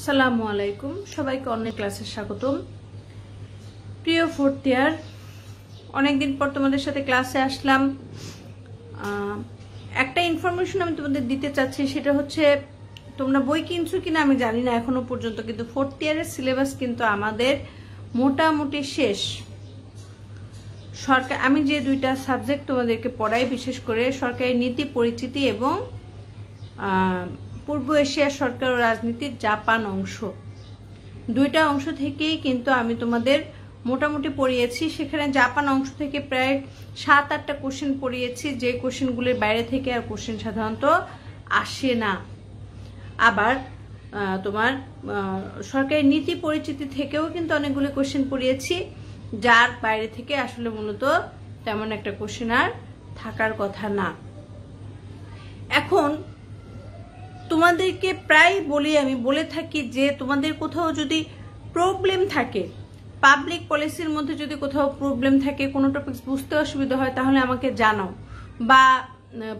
আসসালামু আলাইকুম, সবাইকে অনলাইন ক্লাসে স্বাগতম। প্রিয় ফোর্থ ইয়ার, অনেকদিন পর তোমাদের সাথে ক্লাসে আসলাম। একটা ইনফরমেশন আমি তোমাদের দিতে চাচ্ছি, সেটা হচ্ছে তোমরা বই কিনছো কিনা আমি জানি না এখনো পর্যন্ত, কিন্তু ফোর্থ ইয়ারের সিলেবাস কিন্তু আমাদের মোটামুটি শেষ। সরকার, আমি যে দুইটা সাবজেক্ট তোমাদেরকে পড়াই, বিশেষ করে সরকারি নীতি পরিচিতি এবং পূর্ব এশিয়ার সরকার ও রাজনীতির জাপান অংশ, দুইটা অংশ থেকেই কিন্তু আমি তোমাদের মোটামুটি পড়িয়েছি। সেখানে জাপান অংশ থেকে প্রায় 7-8টা কোশ্চেন পড়িয়েছি, যে কোশ্চেনগুলির বাইরে থেকে আর কোশ্চেন সাধারণত আসে না। আবার তোমার সরকারি নীতি পরিচিতি থেকেও কিন্তু অনেকগুলি কোশ্চেন পড়িয়েছি, যার বাইরে থেকে আসলে মূলত তেমন একটা কোশ্চেন আর থাকার কথা না। এখন তোমাদেরকে প্রায় আমি বলে থাকি যে তোমাদের কোথাও যদি প্রবলেম থাকে, পাবলিক পলিসির মধ্যে যদি কোথাও প্রবলেম থাকে, কোনো টপিক বুঝতে অসুবিধা হয়, তাহলে আমাকে জানাও। বা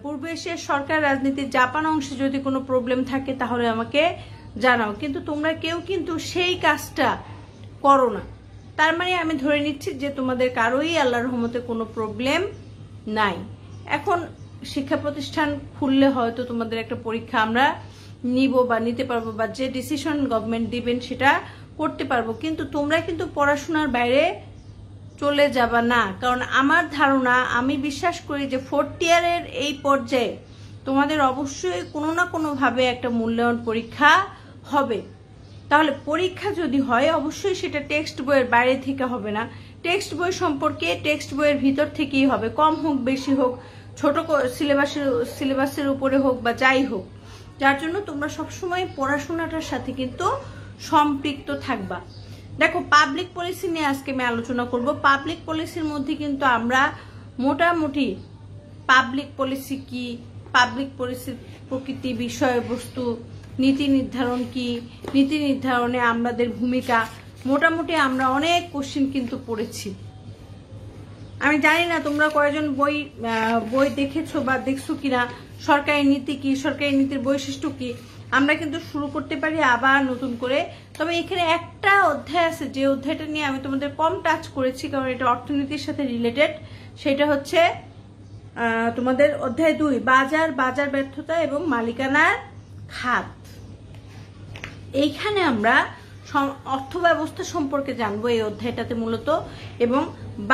পূর্ব এশিয়ার সরকার রাজনীতির জাপান অংশে যদি কোনো প্রবলেম থাকে তাহলে আমাকে জানাও। কিন্তু তোমরা কেউ কিন্তু সেই কাজটা করো না। তার মানে আমি ধরে নিচ্ছি যে তোমাদের কারোই আল্লাহর রহমতে কোনো প্রবলেম নাই। এখন শিক্ষা প্রতিষ্ঠান খুললে হয়তো তোমাদের একটা পরীক্ষা আমরা নিব বা নিতে পারবো, বা যে ডিসিশন গভর্নমেন্ট দিবেন সেটা করতে পারবো, কিন্তু তোমরা কিন্তু পড়াশোনার বাইরে চলে যাবা না। কারণ আমার ধারণা, আমি বিশ্বাস করি যে ফোর্থ ইয়ারের এই পর্যায়ে তোমাদের অবশ্যই কোনো না কোনো ভাবে একটা মূল্যায়ন পরীক্ষা হবে। তাহলে পরীক্ষা যদি হয়, অবশ্যই সেটা টেক্সট বইয়ের বাইরে থেকে হবে না। টেক্সট বই সম্পর্কে টেক্সট বইয়ের ভিতর থেকেই হবে, কম হোক বেশি হোক, ছোট সিলেবাসের উপরে হোক বা যাই হোক। যার জন্য তোমরা সবসময় পড়াশোনাটার সাথে কিন্তু সম্পৃক্ত থাকবা। দেখো, পাবলিক পলিসি নিয়ে আজকে আমি আলোচনা করব। পাবলিক পলিসির মধ্যে কিন্তু আমরা মোটামুটি পাবলিক পলিসি কি, পাবলিক পলিসির প্রকৃতি, বিষয়বস্তু, নীতি নির্ধারণ কি, নীতি নির্ধারণে আমাদের ভূমিকা, মোটামুটি আমরা অনেক কোশ্চেন কিন্তু পড়েছি। আমি জানি না তোমরা কয়জন বই দেখেছো বা দেখছো কিনা। সরকারি নীতি কি, সরকারি নীতির বৈশিষ্ট্য কি, আমরা কিন্তু শুরু করতে পারি আবার নতুন করে। তবে এখানে একটা অধ্যায় আছে, যে অধ্যায়টা নিয়ে আমি তোমাদের কম টাচ করেছি, কারণ এটা অর্থনীতির সাথে রিলেটেড। সেটা হচ্ছে তোমাদের অধ্যায় 2, বাজার ব্যর্থতা এবং মালিকানার খাত। এইখানে আমরা অর্থ ব্যবস্থা সম্পর্কে জানবো এই অধ্যায়টাতে মূলত, এবং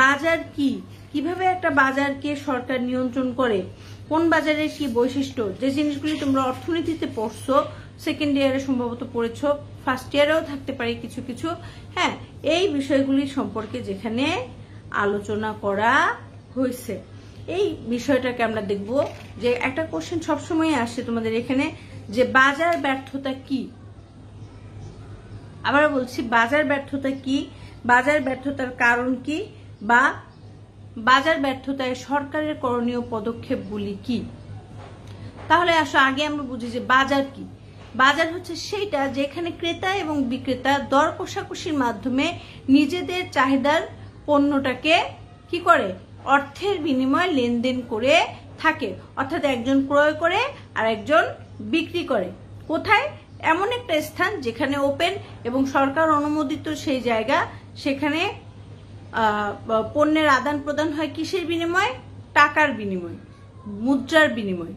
বাজার কি, কিভাবে একটা বাজারকে সরকার নিয়ন্ত্রণ করে, কোন বাজারের কি বৈশিষ্ট্য, যে জিনিসগুলি তোমরা অর্থনীতিতে পড়ছো, সেকেন্ড ইয়ারে সম্ভবত পড়েছো, ফার্স্ট ইয়ারেও থাকতে পারে কিছু কিছু। হ্যাঁ, এই বিষয়গুলি সম্পর্কে যেখানে আলোচনা করা হয়েছে, এই বিষয়টাকে আমরা দেখব। যে একটা কোশ্চেন সবসময় আসে তোমাদের এখানে, যে বাজার ব্যর্থতা কি। আবার বলছি, বাজার ব্যর্থতা কি, বাজার ব্যর্থতার কারণ কি, বা বাজার ব্যর্থতায় সরকারের করণীয় পদক্ষেপগুলি কি। তাহলে আসো আগে আমরা বুঝি যে বাজার কি। বাজার হচ্ছে সেইটা যেখানে ক্রেতা এবং বিক্রেতা দর কষাকষির মাধ্যমে নিজেদের চাহিদার পণ্যটাকে কি করে, অর্থের বিনিময়ে লেনদেন করে থাকে। অর্থাৎ একজন ক্রয় করে আর একজন বিক্রি করে। কোথায়? এমন একটা স্থান যেখানে ওপেন এবং সরকার অনুমোদিত সেই জায়গা, সেখানে পণ্যের আদান প্রদান হয় কিসের বিনিময়ে? টাকার বিনিময়, মুদ্রার বিনিময়।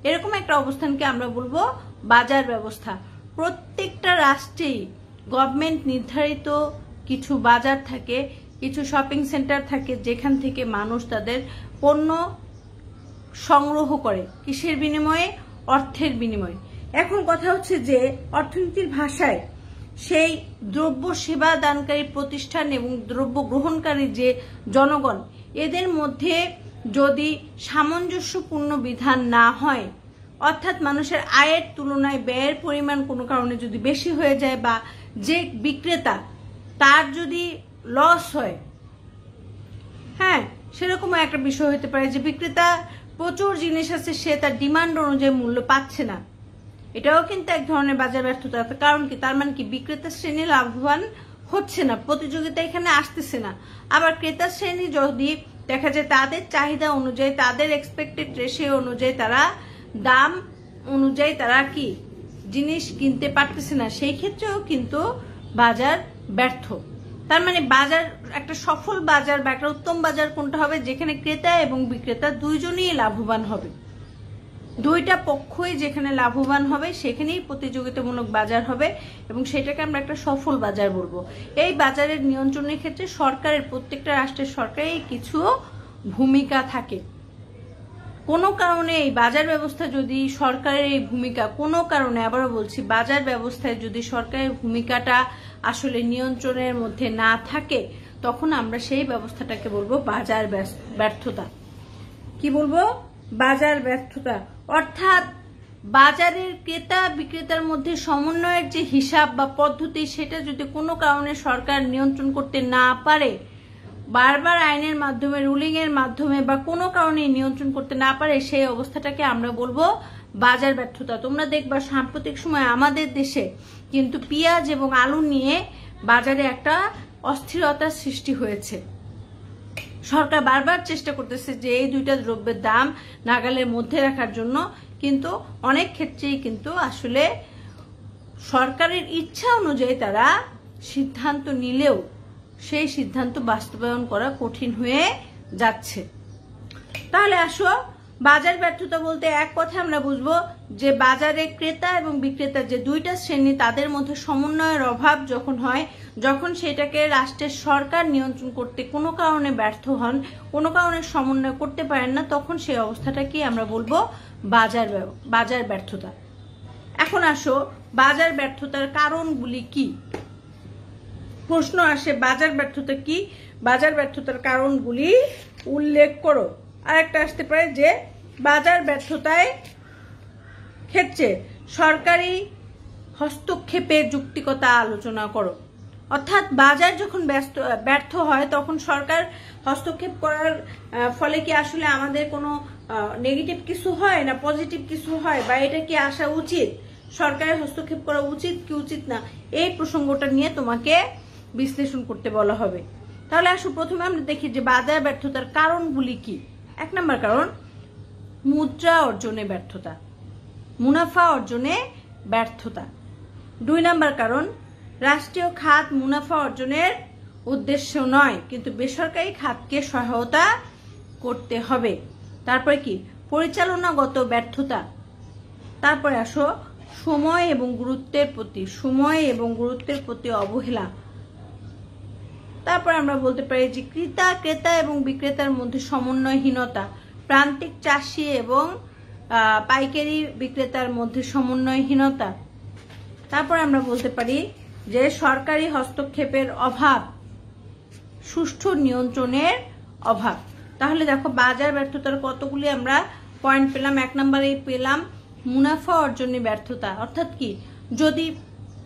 এরকম একটা অবস্থানকে আমরা বলবো বাজার ব্যবস্থা। প্রত্যেকটা রাষ্ট্রেই গভর্নমেন্ট নির্ধারিত কিছু বাজার থাকে, কিছু শপিং সেন্টার থাকে, যেখান থেকে মানুষ তাদের পণ্য সংগ্রহ করে কিসের বিনিময়ে? অর্থের বিনিময়ে। এখন কথা হচ্ছে যে অর্থনীতির ভাষায় সেই দ্রব্য সেবা দানকারী প্রতিষ্ঠান এবং দ্রব্য গ্রহণকারী যে জনগণ, এদের মধ্যে যদি সামঞ্জস্যপূর্ণ বিধান না হয়, অর্থাৎ মানুষের আয়ের তুলনায় ব্যয়ের পরিমাণ কোনো কারণে যদি বেশি হয়ে যায়, বা যে বিক্রেতা তার যদি লস হয়, হ্যাঁ সেরকম একটা বিষয় হতে পারে যে বিক্রেতা প্রচুর জিনিস আছে, সে তার ডিমান্ড অনুযায়ী মূল্য পাচ্ছে না, এটাও কিন্তু এক ধরনের বাজার ব্যর্থতা। কারণ কি? তার মানে কি? বিক্রেতা শ্রেণী লাভবান হচ্ছে না, প্রতিযোগিতা এখানে আসতেছে না। আবার ক্রেতা শ্রেণী যদি দেখা যায় তাদের চাহিদা অনুযায়ী, তাদের এক্সপেক্টেড রেশিও অনুযায়ী, তারা দাম অনুযায়ী তারা কি জিনিস কিনতে পারতেছে না, সেই ক্ষেত্রেও কিন্তু বাজার ব্যর্থ। তার মানে বাজার একটা সফল বাজার বা একটা উত্তম বাজার কোনটা হবে, যেখানে ক্রেতা এবং বিক্রেতা দুইজনই লাভবান হবে, দুইটা পক্ষই যেখানে লাভবান হবে সেখানেই প্রতিযোগিতামূলক বাজার হবে এবং সেটাকে আমরা একটা সফল বাজার বলবো। এই বাজারের নিয়ন্ত্রণের ক্ষেত্রে সরকারের, প্রত্যেকটা রাষ্ট্রের সরকারের কিছু ভূমিকা থাকে। কোনো কারণে এই বাজার ব্যবস্থা যদি সরকারের এই ভূমিকা কোনো কারণে, আবারও বলছি, বাজার ব্যবস্থায় যদি সরকারের ভূমিকাটা আসলে নিয়ন্ত্রণের মধ্যে না থাকে, তখন আমরা সেই ব্যবস্থাটাকে বলবো বাজার ব্যর্থতা। কি বলবো? বাজার ব্যর্থতা। অর্থাৎ বাজারের ক্রেতা বিক্রেতার মধ্যে সমন্বয়ের যে হিসাব বা পদ্ধতি, সেটা যদি কোনো কারণে সরকার নিয়ন্ত্রণ করতে না পারে, বারবার আইনের মাধ্যমে, রুলিং এর মাধ্যমে বা কোনো কারণে নিয়ন্ত্রণ করতে না পারে, সেই অবস্থাটাকে আমরা বলবো বাজার ব্যর্থতা। তোমরা দেখবা সাম্প্রতিক সময় আমাদের দেশে কিন্তু পেঁয়াজ এবং আলু নিয়ে বাজারে একটা অস্থিরতার সৃষ্টি হয়েছে। সরকার বারবার চেষ্টা করতেছে যে এই দুইটা দ্রব্যের দাম নাগালের মধ্যে রাখার জন্য, কিন্তু অনেক ক্ষেত্রেই কিন্তু আসলে সরকারের ইচ্ছা অনুযায়ী তারা সিদ্ধান্ত নিলেও সেই সিদ্ধান্ত বাস্তবায়ন করা কঠিন হয়ে যাচ্ছে। তাহলে আসো, বাজার ব্যর্থতা বলতে এক কথা আমরা বুঝবো যে বাজারে ক্রেতা এবং বিক্রেতা যে দুইটা শ্রেণী, তাদের মধ্যে সমন্বয়ের অভাব যখন হয়, যখন সেটাকে রাষ্ট্রের সরকার নিয়ন্ত্রণ করতে কোনো কারণে ব্যর্থ হন, কোনো কারণে সমন্বয় করতে পারেন না, তখন সেই অবস্থাটাকে আমরা বলবো বাজার ব্যর্থতা। এখন আসো, বাজার ব্যর্থতার কারণগুলি কি? প্রশ্ন আসে, বাজার ব্যর্থতা কি? বাজার ব্যর্থতার কারণগুলি উল্লেখ করো। আরেকটা আসতে পারে যে বাজার ব্যর্থতায় ক্ষেত্রে সরকারি হস্তক্ষেপের যুক্তিকতা আলোচনা করো। অর্থাৎ বাজার যখন ব্যর্থ হয়, তখন সরকার হস্তক্ষেপ করার ফলে কি আসলে আমাদের কোনো নেগেটিভ কিছু হয় না পজিটিভ কিছু হয়, বা এটা কি আসা উচিত, সরকারের হস্তক্ষেপ করা উচিত কি উচিত না, এই প্রসঙ্গটা নিয়ে তোমাকে বিশ্লেষণ করতে বলা হবে। তাহলে আসো, প্রথমে আমরা দেখি যে বাজার ব্যর্থতার কারণগুলি কি। 1 নম্বর কারণ, মুদ্রা অর্জনে ব্যর্থতা, মুনাফা অর্জনে ব্যর্থতা। 2 নম্বর কারণ, রাষ্ট্রীয় খাত মুনাফা অর্জনের উদ্দেশ্য নয়, কিন্তু বেসরকারি খাতকে সহায়তা করতে হবে। তারপরে কি? পরিচালনাগত ব্যর্থতা। তারপরে আসো, সময় এবং গুরুত্বের প্রতি অবহেলা। তারপর আমরা বলতে পারি যে ক্রেতা এবং বিক্রেতার মধ্যে সমন্বয়হীনতা, প্রান্তিক চাষি এবং পাইকারি বিক্রেতার মধ্যে সমন্বয়হীনতা। তারপর আমরা বলতে পারি যে সরকারি হস্তক্ষেপের অভাব, সুষ্ঠু নিয়ন্ত্রণের অভাব। তাহলে দেখো, বাজার ব্যর্থতার কতগুলি আমরা পয়েন্ট পেলাম। 1 নম্বরে পেলাম মুনাফা অর্জনে ব্যর্থতা। অর্থাৎ কি? যদি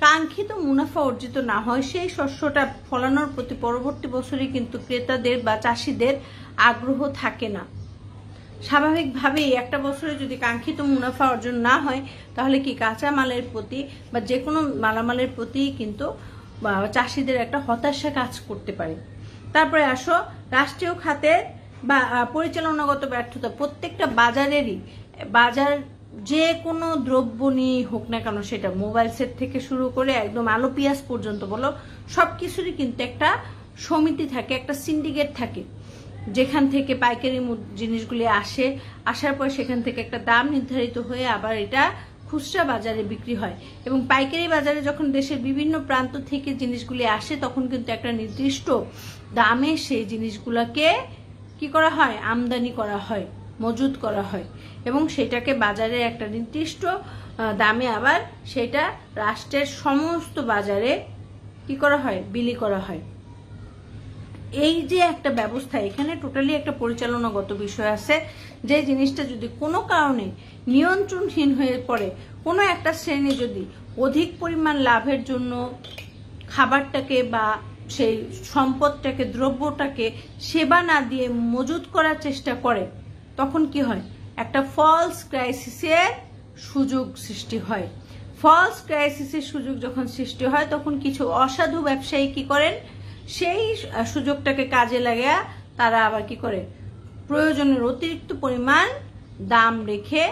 কাঙ্ক্ষিত মুনাফা অর্জিত না হয়, সেই শস্যটা ফলানোর প্রতি পরবর্তী বছরে কিন্তু ক্রেতাদের বা চাষিদের আগ্রহ থাকে না। স্বাভাবিকভাবেই একটা বছরে যদি কাঙ্ক্ষিত মুনাফা অর্জন না হয়, তাহলে কি কাঁচা মালের প্রতি বা যে কোনো মালামালের প্রতি কিন্তু চাষিদের একটা হতাশা কাজ করতে পারে। তারপরে আসো, রাষ্ট্রীয় খাতের বা পরিচালনাগত ব্যর্থতা। প্রত্যেকটা বাজার যে কোনো দ্রব্য নিয়ে হোক না কেন, সেটা মোবাইল সেট থেকে শুরু করে একদম আলু পেঁয়াজ পর্যন্ত বলো, সবকিছুরই কিন্তু একটা সমিতি থাকে, একটা সিন্ডিকেট থাকে, যেখান থেকে পাইকারি জিনিসগুলি আসার পর সেখান থেকে একটা দাম নির্ধারিত হয়ে আবার এটা খুচরা বাজারে বিক্রি হয়। এবং পাইকারি বাজারে যখন দেশের বিভিন্ন প্রান্ত থেকে জিনিসগুলি আসে, তখন কিন্তু একটা নির্দিষ্ট দামে সেই জিনিসগুলোকে কি করা হয়? আমদানি করা হয়, মজুত করা হয়, এবং সেটাকে বাজারে একটা নির্দিষ্ট দামে আবার সেটা রাষ্ট্রের সমস্ত বাজারে কি করা হয়? বিলি করা হয়। এই যে একটা ব্যবস্থা, এখানে টোটালি একটা পরিচালনাগত বিষয় আছে, যে জিনিসটা যদি কোনো কারণে নিয়ন্ত্রণহীন হয়ে পড়ে, কোনো একটা শ্রেণী যদি অধিক পরিমাণ লাভের জন্য খাবারটাকে বা সেই সম্পদটাকে, দ্রব্যটাকে সেবা না দিয়ে মজুত করার চেষ্টা করে, তখন কি হয়? একটা ফলস ক্রাইসিসের সুযোগ সৃষ্টি হয়। ফলস ক্রাইসিসের সুযোগ যখন সৃষ্টি হয়, তখন কিছু অসাধু ব্যবসায়ী কি করেন? সেই সুযোগটাকে কাজে লাগিয়ে তারা আবার কি করে? প্রয়োজনের অতিরিক্ত পরিমাণ দাম রেখে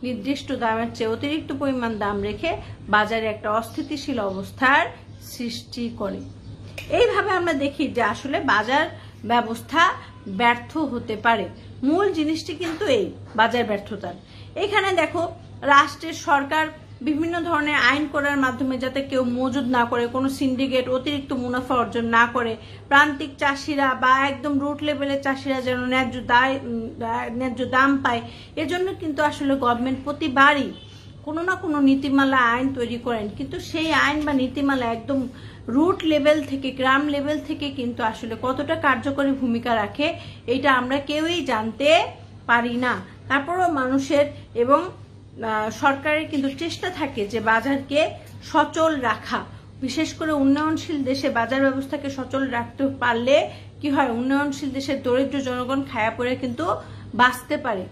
নির্দিষ্ট দামের চেয়ে অতিরিক্ত পরিমাণ দাম রেখে বাজারে একটা অস্থিতিশীল অবস্থার সৃষ্টি করে। এইভাবে আমরা দেখি যে আসলে বাজার ব্যবস্থা ব্যর্থ হতে পারে। মূল জিনিসটি কিন্তু এই বাজার ব্যর্থতার। এখানে দেখো রাষ্ট্রের সরকার বিভিন্ন ধরনের আইন করার মাধ্যমে যাতে কেউ মজুদ না করে, কোনো সিন্ডিকেট অতিরিক্ত মুনাফা অর্জন না করে, প্রান্তিক চাষিরা বা একদম রুট লেভেলের চাষিরা যেন ন্যায্য দাম পায়, এজন্য কিন্তু আসলে গভর্নমেন্ট প্রতিবারই কোনো না কোনো নীতিমালা আইন তৈরি করেন। কিন্তু সেই আইন বা নীতিমালা একদম রুট লেভেল থেকে, গ্রাম লেভেল থেকে কিন্তু আসলে কতটা কার্যকরী ভূমিকা রাখে এটা আমরা কেউই জানতে পারি না। তারপরও মানুষের এবং সরকারের কিন্তু চেষ্টা থাকে যে বাজারকে সচল রাখা। বিশেষ করে উন্নয়নশীল দেশে বাজার ব্যবস্থাকে সচল রাখতে পারলে কি হয়, উন্নয়নশীল দেশের দরিদ্র জনগণ খায়া পড়ে কিন্তু বাঁচতে পারে।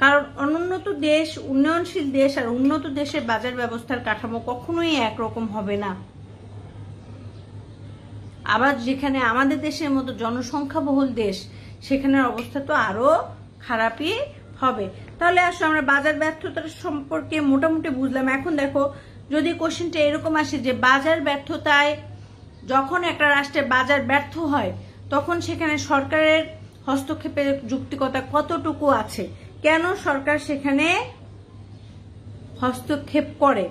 কারণ অনুন্নত দেশ, উন্নয়নশীল দেশ আর উন্নত দেশের বাজার ব্যবস্থার কাঠামো কখনোই একরকম হবে না। আবার যেখানে আমাদের দেশের মতো জনসংখ্যাবহুল দেশ, সেখানের অবস্থা তো আরো খারাপই হবে। তাহলে আসলে আমরা বাজার ব্যর্থতার সম্পর্কে মোটামুটি বুঝলাম। এখন দেখো যদি কোশ্চেনটা এরকম আসে যে বাজার ব্যর্থতায়, যখন একটা রাষ্ট্রের বাজার ব্যর্থ হয় তখন সেখানে সরকারের হস্তক্ষেপের যৌক্তিকতা কতটুকু আছে, কেন সরকার সেখানে হস্তক্ষেপ করে,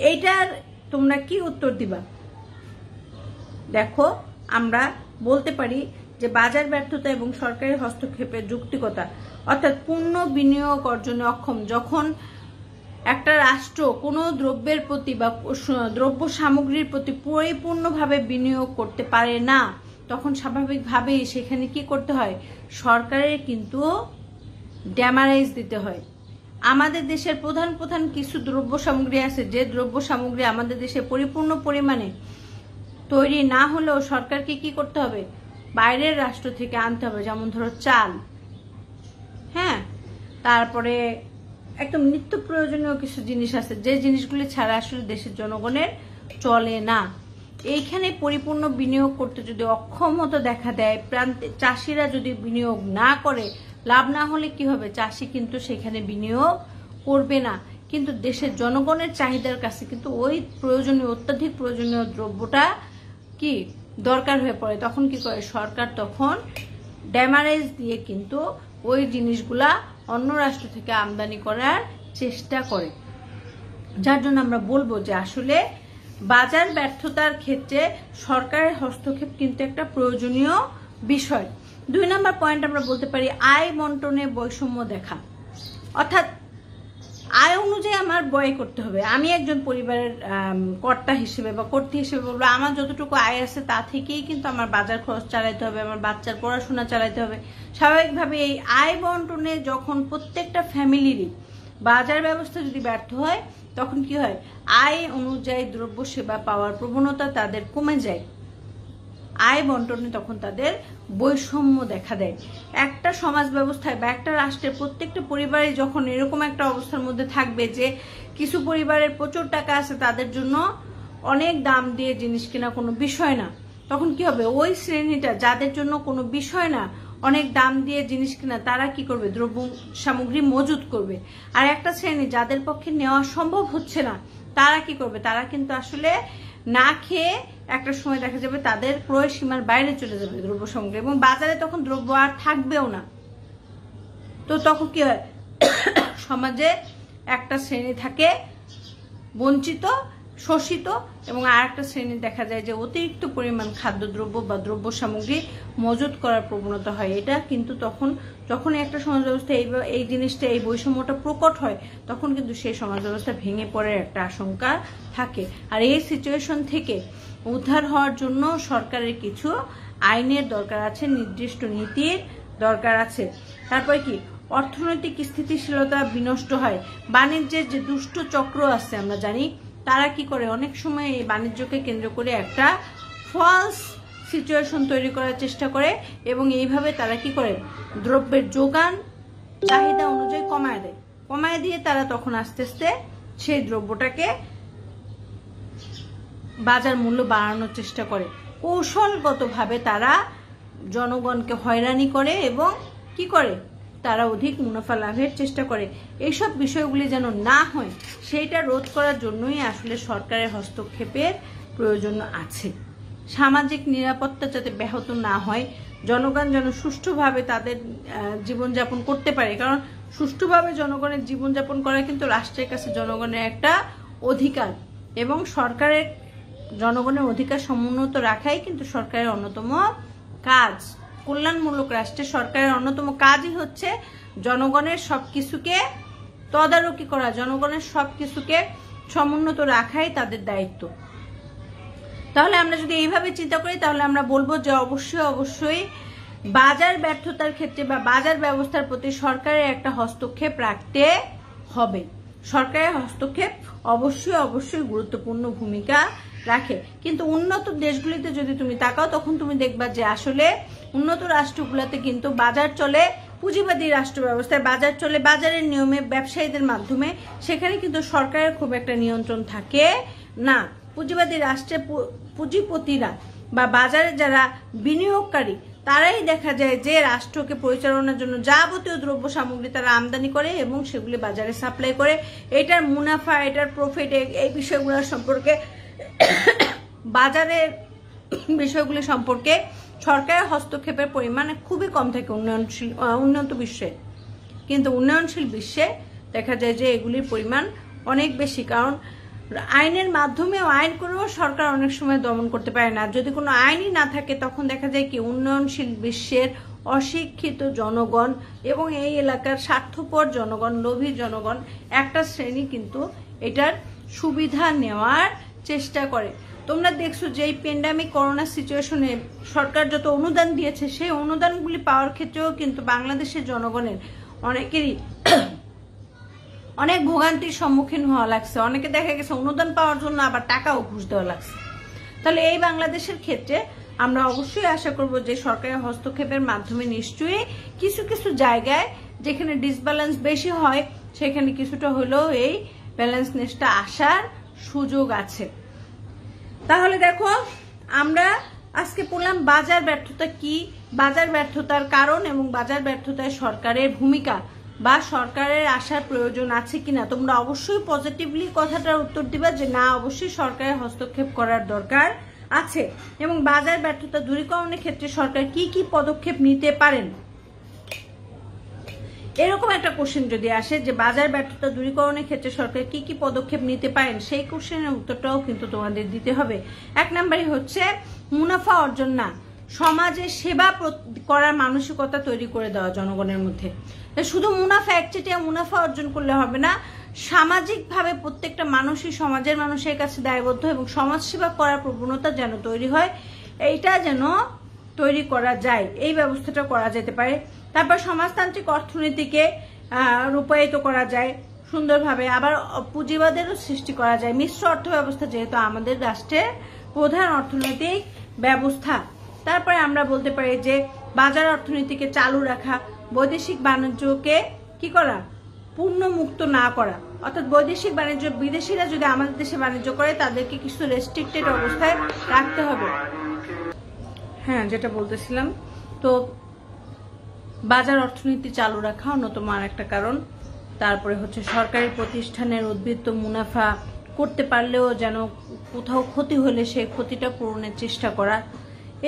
এইটার তোমরা কি উত্তর দিবা? দেখো আমরা বলতে পারি যে বাজার ব্যর্থতা এবং সরকারি হস্তক্ষেপের যৌক্তিকতা, অর্থাৎ পূর্ণ বিনিয়োগ অর্জনে অক্ষম। যখন একটা রাষ্ট্র কোনো দ্রব্যের প্রতি বা দ্রব্য সামগ্রীর প্রতি পরিপূর্ণভাবে বিনিয়োগ করতে পারে না, তখন স্বাভাবিকভাবেই সেখানে কি করতে হয়, সরকারের কিন্তু ড্যামারেজ দিতে হয়। আমাদের দেশের প্রধান প্রধান কিছু দ্রব্য সামগ্রী আছে, যে দ্রব্য সামগ্রী আমাদের দেশে পরিপূর্ণ পরিমাণে তৈরি না হলেও সরকারকে কি করতে হবে, বাইরের রাষ্ট্র থেকে আনতে হবে। যেমন ধরো চাল, হ্যাঁ, তারপরে একদম নিত্য প্রয়োজনীয় কিছু জিনিস আছে যে জিনিসগুলি ছাড়া আসলে দেশের জনগণের চলে না। এইখানে পরিপূর্ণ বিনিয়োগ করতে যদি অক্ষমতা দেখা দেয়, চাষিরা যদি বিনিয়োগ না করে, লাভ না হলে কি হবে, চাষি কিন্তু সেখানে বিনিয়োগ করবে না। কিন্তু দেশের জনগণের চাহিদার কাছে কিন্তু ওই প্রয়োজনীয়, অত্যাধিক প্রয়োজনীয় দ্রব্যটা কি দরকার হয়ে পড়ে। তখন কি করে সরকার, তখন ড্যামারেজ দিয়ে কিন্তু ওই জিনিসগুলা অন্য রাষ্ট্র থেকে আমদানি করার চেষ্টা করে। যার জন্য আমরা বলবো যে আসলে বাজার ব্যর্থতার ক্ষেত্রে সরকারের হস্তক্ষেপ কিন্তু একটা প্রয়োজনীয় বিষয়। 2 নম্বর পয়েন্ট আমরা বলতে পারি আয় বন্টনে বৈষম্য দেখা, অর্থাৎ আয় অনুযায়ী আমার ব্যয় করতে হবে। আমি একজন পরিবারের কর্তা হিসেবে বা কর্ত্রী হিসেবে বলবো, আমার যতটুকু আয় আছে তা থেকেই কিন্তু আমার বাজার খরচ চালাইতে হবে, আমার বাচ্চার পড়াশোনা চালাইতে হবে। স্বাভাবিকভাবে এই আয় বন্টনে যখন প্রত্যেকটা ফ্যামিলিরই বাজার ব্যবস্থা যদি ব্যর্থ হয়, তখন কি হয়, আয় অনুযায়ী দ্রব্য সেবা পাওয়ার প্রবণতা তাদের কমে যায়। আয় বন্টনে তখন তাদের বৈষম্য দেখা দেয়। একটা সমাজ ব্যবস্থায় বা একটা রাষ্ট্রের প্রত্যেকটা পরিবারে যখন এরকম একটা অবস্থার মধ্যে থাকবে যে কিছু পরিবারের প্রচুর টাকা আছে, তাদের জন্য অনেক দাম দিয়ে জিনিস কেনা কোনো বিষয় না, তখন কি হবে, ওই শ্রেণীটা যাদের জন্য কোনো বিষয় না অনেক দাম দিয়ে জিনিস কেনা, তারা কি করবে, দ্রব্য সামগ্রী মজুত করবে। আর একটা শ্রেণী যাদের পক্ষে নেওয়া সম্ভব হচ্ছে না, তারা কি করবে, তারা কিন্তু আসলে না খেয়ে একটা সময় দেখা যাবে তাদের ক্রয় সীমার বাইরে চলে যাবে দ্রব্য সামগ্রী, এবং বাজারে তখন দ্রব্য আর থাকবেও না। তো তখন কি হয়, সমাজে একটা শ্রেণী থাকে বঞ্চিত, শোষিত, এবং আর একটা শ্রেণী দেখা যায় যে অতিরিক্ত পরিমাণ খাদ্যদ্রব্য বা দ্রব্য সামগ্রী মজুত করার প্রবণতা হয়। এটা কিন্তু তখন যখন একটা সমাজ ব্যবস্থা এই জিনিসটা, এই বৈষম্যটা প্রকট হয়, তখন কিন্তু সেই সমাজ ব্যবস্থা ভেঙে পড়ার একটা আশঙ্কা থাকে। আর এই সিচুয়েশন থেকে উদ্ধার হওয়ার জন্য সরকারের কিছু আইনের দরকার আছে, নির্দিষ্ট নীতির দরকার আছে। তারপরে কি, অর্থনৈতিক স্থিতিশীলতা বিনষ্ট হয়। বাণিজ্যের যে দুষ্ট চক্র আছে আমরা জানি, তারা কি করে, অনেক সময় এই বাণিজ্যকে কেন্দ্র করে একটা ফলস সিচুয়েশন তৈরি করার চেষ্টা করে, এবং এইভাবে তারা কি করে, দ্রব্যের যোগান চাহিদা অনুযায়ী কমায় দিয়ে তারা তখন আস্তে আস্তে সেই দ্রব্যটাকে বাজার মূল্য বাড়ানোর চেষ্টা করে। কৌশলগতভাবে তারা জনগণকে হয়রানি করে এবং কি করে, তারা অধিক মুনাফা লাভের চেষ্টা করে। এইসব বিষয়গুলি যেন না হয় সেইটা রোধ করার জন্যই আসলে সরকারের হস্তক্ষেপের প্রয়োজন আছে। সামাজিক নিরাপত্তা যাতে ব্যাহত না হয়, জনগণ যেন সুষ্ঠুভাবে তাদের জীবনযাপন করতে পারে, কারণ সুষ্ঠুভাবে জনগণের জীবনযাপন করা কিন্তু রাষ্ট্রের কাছে জনগণের একটা অধিকার, এবং সরকারের জনগণের অধিকার সমুন্নত রাখাই কিন্তু সরকারের অন্যতম কাজ। কল্যাণমূলক রাষ্ট্রে সরকারের অন্যতম কাজই হচ্ছে জনগণের সবকিছুকে তদারকি করা, জনগণের সবকিছুকে সমুন্নত রাখাই তাদের দায়িত্ব। তাহলে আমরা যদি এইভাবে চিন্তা করি তাহলে আমরা বলবো যে অবশ্যই বাজার ব্যর্থতার ক্ষেত্রে বা বাজার ব্যবস্থার প্রতি সরকারের একটা হস্তক্ষেপ রাখতে হবে। সরকারের হস্তক্ষেপ অবশ্যই গুরুত্বপূর্ণ ভূমিকা রাখে। কিন্তু উন্নত দেশগুলিতে যদি তুমি তাকাও তখন তুমি দেখবা যে আসলে উন্নত রাষ্ট্রগুলোতে কিন্তু বাজার চলে পুঁজিবাদী রাষ্ট্র ব্যবস্থায়, বাজার চলে বাজারের নিয়মে, ব্যবসায়ীদের মাধ্যমে। সেখানে কিন্তু সরকারের খুব একটা নিয়ন্ত্রণ থাকে না। পুঁজিবাদী রাষ্ট্রে পুঁজিপতিরা বা বাজারে যারা বিনিয়োগকারী তারাই দেখা যায় যে রাষ্ট্রকে পরিচালনার জন্য যাবতীয় দ্রব্য সামগ্রী তারা আমদানি করে এবং সেগুলি বাজারে সাপ্লাই করে। এটার মুনাফা, এটার প্রফিট, এই বিষয়গুলোর সম্পর্কে, বাজারের বিষয়গুলি সম্পর্কে সরকারের হস্তক্ষেপের পরিমাণ খুবই কম থাকে উন্নত বিশ্বে। কিন্তু উন্নয়নশীল বিশ্বে দেখা যায় যে এগুলির পরিমাণ অনেক বেশি, কারণ আইনের মাধ্যমেও আইন করেও সরকার অনেক সময় দমন করতে পারে না। যদি কোনো আইনই না থাকে তখন দেখা যায় কি উন্নয়নশীল বিশ্বের অশিক্ষিত জনগণ এবং এই এলাকার স্বার্থপর জনগণ, লোভী জনগণ একটা শ্রেণী কিন্তু এটার সুবিধা নেওয়ার চেষ্টা করে। তোমরা দেখছো যে এই প্যান্ডামিক করোনা সিচুয়েশনে সরকার যত অনুদান দিয়েছে সেই অনুদানগুলি পাওয়ার ক্ষেত্রেও কিন্তু বাংলাদেশের জনগণের অনেকেরই অনেক ভোগান্তির সম্মুখীন হওয়া লাগছে। অনেকে দেখা গেছে অনুদান পাওয়ার জন্য আবার টাকাও ঘুষ দেওয়া লাগছে। তাহলে এই বাংলাদেশের ক্ষেত্রে আমরা অবশ্যই আশা করব যে সরকারের হস্তক্ষেপের মাধ্যমে নিশ্চয়ই কিছু কিছু জায়গায় যেখানে ডিসব্যালেন্স বেশি হয় সেখানে কিছুটা হলেও এই ব্যালেন্সনেসটা আসার সুযোগ আছে। তাহলে দেখো আমরা আজকে পড়লাম বাজার ব্যর্থতা কি, বাজার ব্যর্থতার কারণ এবং বাজার ব্যর্থতায় সরকারের ভূমিকা বা সরকারের আসার প্রয়োজন আছে কিনা। তোমরা অবশ্যই পজিটিভলি কথাটার উত্তর দিবা যে না, অবশ্যই সরকারের হস্তক্ষেপ করার দরকার আছে এবং বাজার ব্যর্থতা দূরীকরণের ক্ষেত্রে সরকার কি কি পদক্ষেপ নিতে পারেন। এরকম একটা কোশ্চেন যদি আসে যে বাজার ব্যর্থতা দূরীকরণের ক্ষেত্রে সরকার কি কি পদক্ষেপ নিতে পারেন, সেই কোশ্চেনের উত্তরটাও কিন্তু তোমাদের দিতে হবে। এক নম্বরে হচ্ছে মুনাফা অর্জন না, সমাজে সেবা করার মানসিকতা তৈরি করে দেওয়া জনগণের মধ্যে। শুধু মুনাফা, একচেটিয়া মুনাফা অর্জন করলে হবে না, সামাজিকভাবে প্রত্যেকটা মানুষই সমাজের মানুষের কাছে দায়বদ্ধ এবং সমাজ সেবা করার প্রবণতা যেন তৈরি হয়, এইটা যেন তৈরি করা যায়, এই ব্যবস্থাটা করা যেতে পারে। তারপর সমাজতান্ত্রিক অর্থনীতিকে রূপায়িত করা যায় সুন্দরভাবে, আবার পুঁজিবাদেরও সৃষ্টি করা যায়। মিশ্র অর্থ ব্যবস্থা যেহেতু আমাদের রাষ্ট্রের প্রধান অর্থনৈতিক ব্যবস্থা। তারপরে আমরা বলতে পারি যে বাজার অর্থনীতিকে চালু রাখা, বৈদেশিক বাণিজ্যকে কি করা, পূর্ণ মুক্ত না করা, অর্থাৎ বৈদেশিক বাণিজ্য, বিদেশিরা যদি আমাদের দেশে বাণিজ্য করে তাদেরকে কিছু রেস্ট্রিক্টেড অবস্থায় রাখতে হবে। হ্যাঁ, যেটা বলতেছিলাম, তো বাজার অর্থনীতি চালু রাখা অন্যতম আর একটা কারণ। তারপরে হচ্ছে সরকারি প্রতিষ্ঠানের উদ্বৃত্ত মুনাফা করতে পারলেও যেন কোথাও ক্ষতি হলে সেই ক্ষতিটা পূরণের চেষ্টা করা।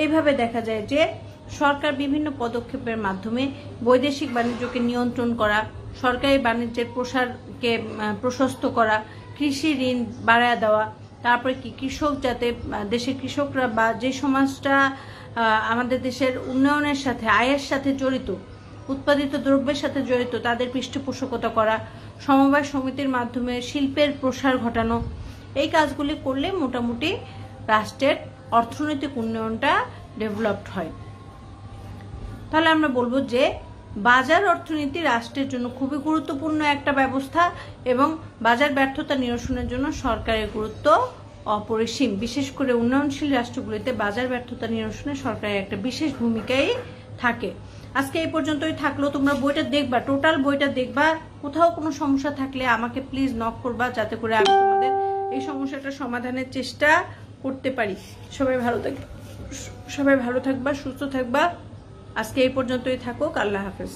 এইভাবে দেখা যায় যে সরকার বিভিন্ন পদক্ষেপের মাধ্যমে বৈদেশিক বাণিজ্যকে নিয়ন্ত্রণ করা, সরকারি বাণিজ্যের প্রসারকে প্রশস্ত করা, কৃষি ঋণ বাড়ায় দেওয়া, তারপরে কি কৃষক যাতে দেশের কৃষকরা বা যে সমাজটা আমাদের দেশের উন্নয়নের সাথে, আয়ের সাথে জড়িত, উৎপাদিত দ্রব্যের সাথে জড়িত, তাদের পৃষ্ঠপোষকতা করা, সমবায় সমিতির মাধ্যমে শিল্পের প্রসার ঘটানো, এই কাজগুলি করলে মোটামুটি রাষ্ট্রের অর্থনৈতিক উন্নয়নটা ডেভেলপড হয়। তাহলে আমরা বলবো যে বাজার অর্থনীতি রাষ্ট্রের জন্য খুবই গুরুত্বপূর্ণ একটা ব্যবস্থা এবং বাজার ব্যর্থতা নিরসনের জন্য সরকারের গুরুত্ব অপরিসীম। বিশেষ করে উন্নয়নশীল রাষ্ট্রগুলিতে বাজার ব্যর্থতা নিরসনে সরকারের একটা বিশেষ ভূমিকাই থাকে। আজকে এই পর্যন্তই থাকলো। তোমরা বইটা দেখবা, টোটাল বইটা দেখবা, কোথাও কোনো সমস্যা থাকলে আমাকে প্লিজ নক করবা, যাতে করে আমি তোমাদের এই সমস্যাটা সমাধানের চেষ্টা করতে পারি। সবাই ভালো থাকবা, সুস্থ থাকবা। আজকে এই পর্যন্তই থাকুক। আল্লাহ হাফেজ।